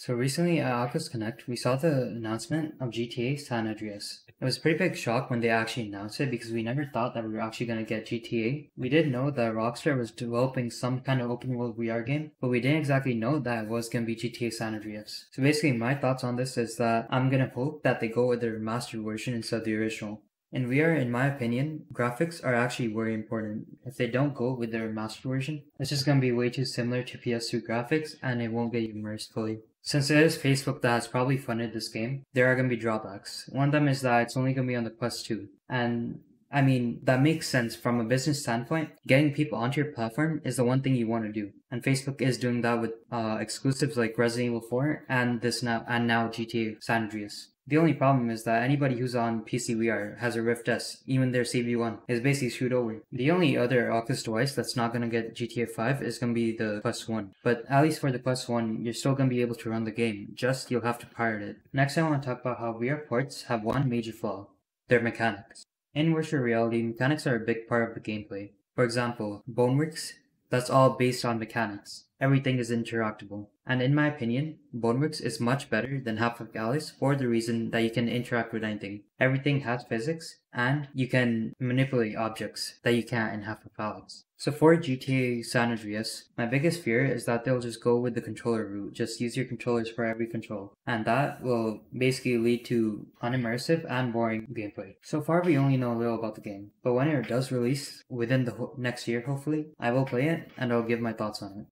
So recently at Oculus Connect, we saw the announcement of GTA San Andreas. It was a pretty big shock when they actually announced it because we never thought that we were actually going to get GTA. We did know that Rockstar was developing some kind of open world VR game, but we didn't exactly know that it was going to be GTA San Andreas. So basically my thoughts on this is that I'm going to hope that they go with the remastered version instead of the original. In VR, in my opinion, graphics are actually very important. If they don't go with the remastered version, it's just going to be way too similar to PS2 graphics and it won't get you immersed fully. Since it is Facebook that has probably funded this game, there are going to be drawbacks. One of them is that it's only going to be on the Quest 2. And I mean, that makes sense from a business standpoint. Getting people onto your platform is the one thing you want to do. And Facebook is doing that with exclusives like Resident Evil 4 and now GTA San Andreas. The only problem is that anybody who's on PC VR has a Rift S, even their CB1, is basically screwed over. The only other Oculus device that's not going to get GTA 5 is going to be the Quest 1. But at least for the Quest 1, you're still going to be able to run the game, just you'll have to pirate it. Next I want to talk about how VR ports have one major flaw: their mechanics. In virtual reality, mechanics are a big part of the gameplay. For example, Boneworks, that's all based on mechanics. Everything is interactable. And in my opinion, Boneworks is much better than Half-Life Alyx for the reason that you can interact with anything. Everything has physics, and you can manipulate objects that you can't in Half-Life Alyx. So for GTA San Andreas, my biggest fear is that they'll just go with the controller route, just use your controllers for every control. And that will basically lead to unimmersive and boring gameplay. So far we only know a little about the game, but when it does release within the next year hopefully, I will play it and I'll give my thoughts on it.